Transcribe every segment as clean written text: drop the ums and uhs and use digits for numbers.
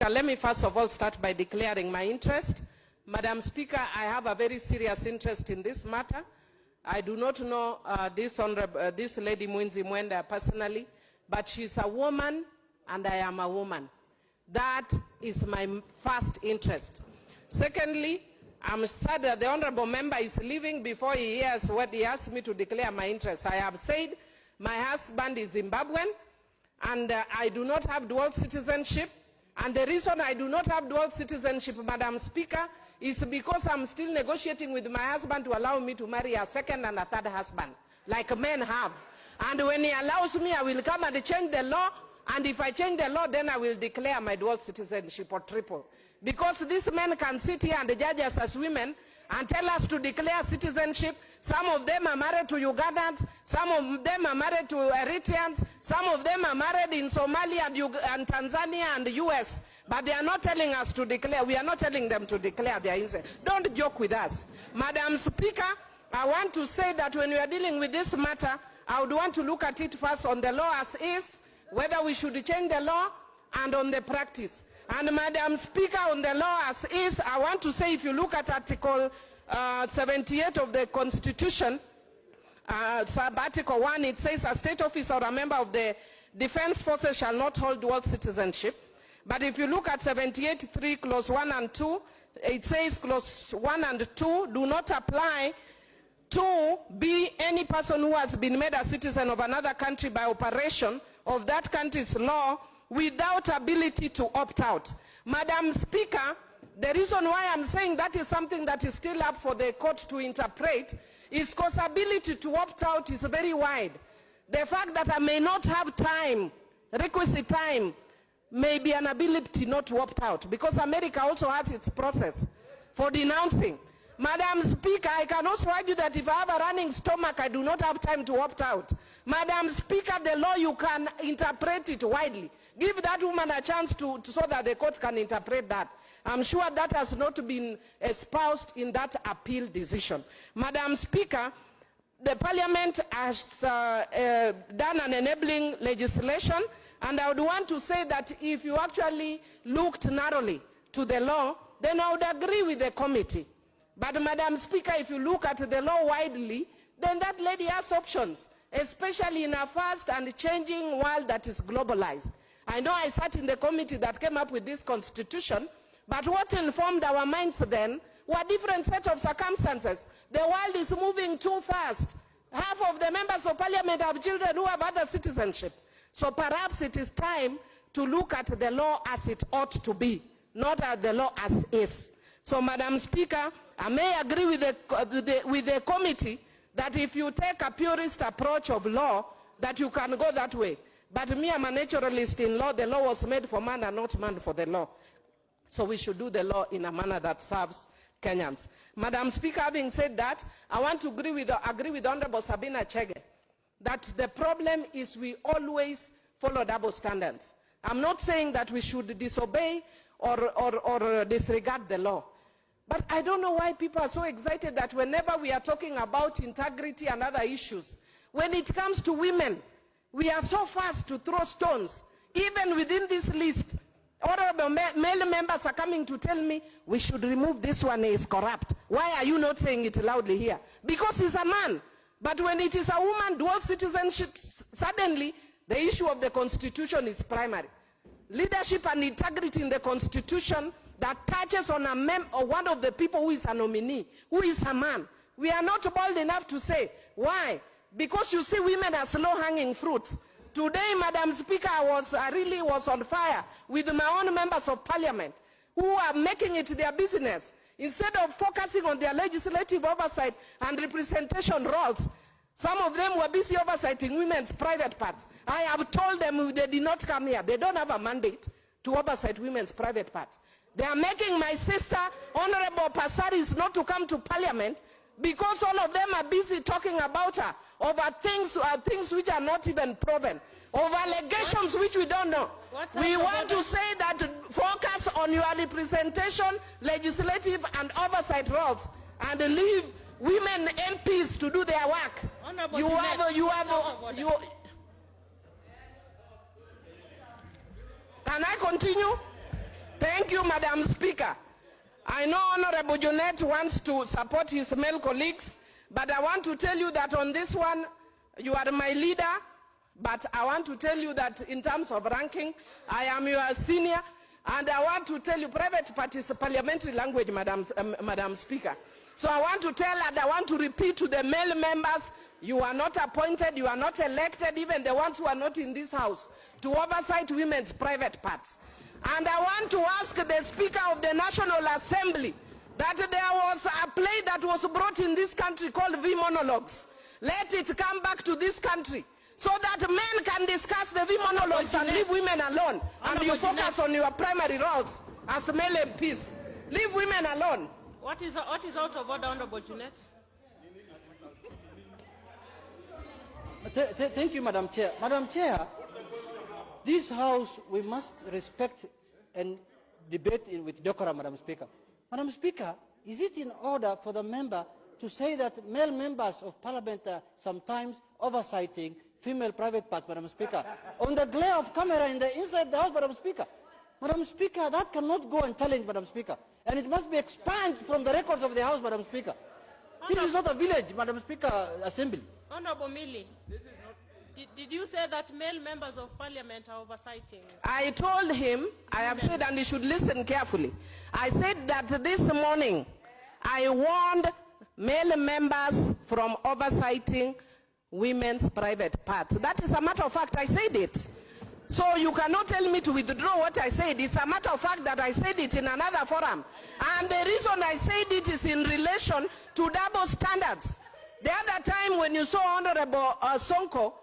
Speaker, let me first of all start by declaring my interest. Madam Speaker, I have a very serious interest in this matter. I do not know this lady Mwinzi Mwenda personally, but she's a woman and I am a woman. That is my first interest. Secondly, I'm sad that the honorable member is leaving before he hears what he asked me to declare my interest. I have said my husband is Zimbabwean and I do not have dual citizenship. And the reason I do not have dual citizenship, Madam Speaker, is because I'm still negotiating with my husband to allow me to marry a second and a third husband, like men have. And when he allows me, I will come and change the law. And if I change the law, then I will declare my dual citizenship or triple. Because these men can sit here and judge us as women and tell us to declare citizenship. Some of them are married to Ugandans, some of them are married to Eritreans, some of them are married in Somalia and Tanzania and the US. But they are not telling us to declare, we are not telling them to declare their innocence. Don't joke with us. Madam Speaker, I want to say that when we are dealing with this matter, I would want to look at it first on the law as is, whether we should change the law, and on the practice. And Madam Speaker, on the law as is, I want to say if you look at Article 78 of the Constitution, sub-Article 1, it says a state officer or a member of the defense forces shall not hold dual citizenship. But if you look at 78.3, clause 1 and 2, it says clause 1 and 2 do not apply to be any person who has been made a citizen of another country by operation of that country's law without ability to opt out. Madam Speaker, the reason why I'm saying that is something that is still up for the court to interpret is because ability to opt out is very wide. The fact that I may not have time, requisite time, may be an ability not to opt out, because America also has its process for denouncing. Madam Speaker, I can also argue that if I have a running stomach, I do not have time to opt out. Madam Speaker, the law, you can interpret it widely. Give that woman a chance so that the court can interpret that. I'm sure that has not been espoused in that appeal decision. Madam Speaker, the Parliament has done an enabling legislation, and I would want to say that if you actually looked narrowly to the law, then I would agree with the committee. But Madam Speaker, if you look at the law widely, then that lady has options, especially in a fast and changing world that is globalized. I know I sat in the committee that came up with this constitution, but what informed our minds then were different set of circumstances. The world is moving too fast. Half of the members of Parliament have children who have other citizenship. So perhaps it is time to look at the law as it ought to be, not at the law as is. So, Madam Speaker, I may agree with the committee that if you take a purist approach of law, that you can go that way. But me, I'm a naturalist in law. The law was made for man and not man for the law. So we should do the law in a manner that serves Kenyans. Madam Speaker, having said that, I want to agree with Honorable Sabina Chege that the problem is we always follow double standards. I'm not saying that we should disobey or disregard the law. But I don't know why people are so excited that whenever we are talking about integrity and other issues, when it comes to women, we are so fast to throw stones. Even within this list, honorable male members are coming to tell me, we should remove this one, is corrupt. Why are you not saying it loudly here? Because he's a man. But when it is a woman, dual citizenship, suddenly the issue of the Constitution is primary. Leadership and integrity in the Constitution that touches on one of the people who is a nominee, who is a man. We are not bold enough to say. Why? Because you see women as low-hanging fruits. Today, Madam Speaker, I really was on fire with my own members of Parliament who are making it their business. Instead of focusing on their legislative oversight and representation roles, some of them were busy oversighting women's private parts. I have told them they did not come here. They don't have a mandate to oversight women's private parts. They are making my sister, Honorable Passaris, not to come to Parliament because all of them are busy talking about her over things which are not even proven, over allegations which we don't know. We want to say that focus on your representation, legislative and oversight roles, and leave women MPs to do their work. Can I continue? Thank you, Madam Speaker. I know Honorable Junet wants to support his male colleagues, but I want to tell you that on this one, you are my leader, but I want to tell you that in terms of ranking, I am your senior, and I want to tell you private party is parliamentary language, Madam Speaker. So I want to tell and I want to repeat to the male members, you are not appointed, you are not elected, even the ones who are not in this house, to oversight women's private parts. And I want to ask the Speaker of the National Assembly that there was a play that was brought in this country called V Monologues. Let it come back to this country so that men can discuss the V Monologues and leave women alone. And you focus on your primary roles as male MPs. Leave women alone. What is out of order, Honorable Junet? Thank you, Madam Chair. Madam Chair, this House, we must respect and debate with decorum, Madam Speaker. Madam Speaker, is it in order for the member to say that male members of Parliament are sometimes oversighting female private parts, Madam Speaker, on the glare of camera inside the House, Madam Speaker? Madam Speaker, that cannot go unchallenged, Madam Speaker. And it must be expunged from the records of the House, Madam Speaker. This is not a village, Madam Speaker, assembly. Honorable Millie, did you say that male members of Parliament are oversighting? I told him, I have said, and he should listen carefully. I said that this morning, I warned male members from oversighting women's private parts. That is a matter of fact, I said it. So you cannot tell me to withdraw what I said. It's a matter of fact that I said it in another forum. And the reason I said it is in relation to double standards. The other time when you saw Honorable Sonko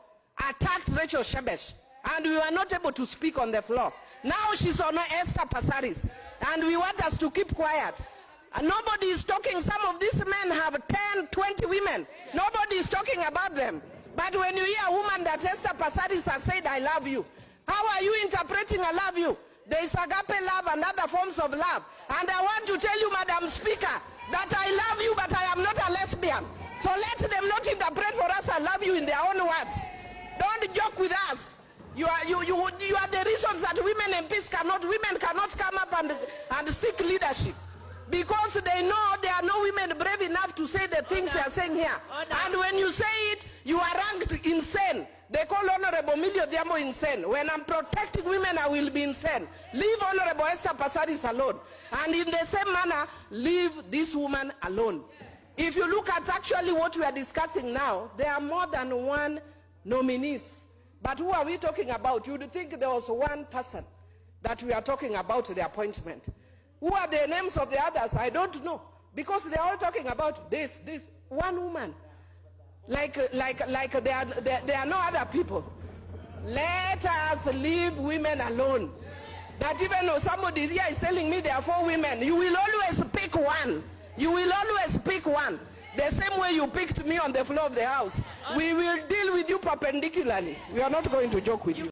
attacked Rachel Shebesh, and we were not able to speak on the floor. Now she's on Esther Passaris, and we want us to keep quiet. And nobody is talking. Some of these men have 10, 20 women. Nobody is talking about them. But when you hear a woman that Esther Passaris has said, I love you, how are you interpreting I love you? There is agape love and other forms of love. And I want to tell you, Madam Speaker, that I love you, but I am not a lesbian. So let them not interpret for us I love you in their own words. Don't joke with us. You are the reasons that women cannot come up and seek leadership. Because they know there are no women brave enough to say the things they are saying here. And when you say it, you are ranked insane. They call Honorable Millie Adhiambo insane. When I'm protecting women, I will be insane. Leave Honorable Esther Passaris alone. And in the same manner, leave this woman alone. If you look at actually what we are discussing now, there are more than one nominees. But who are we talking about? You'd think there was one person that we are talking about the appointment. Who are the names of the others? I don't know. Because they are all talking about this one woman. Like there are no other people. Let us leave women alone. That even though somebody here is telling me there are 4 women, you will always pick one. You will always pick one. The same way you picked me on the floor of the House. We will deal with you perpendicularly. We are not going to joke with you.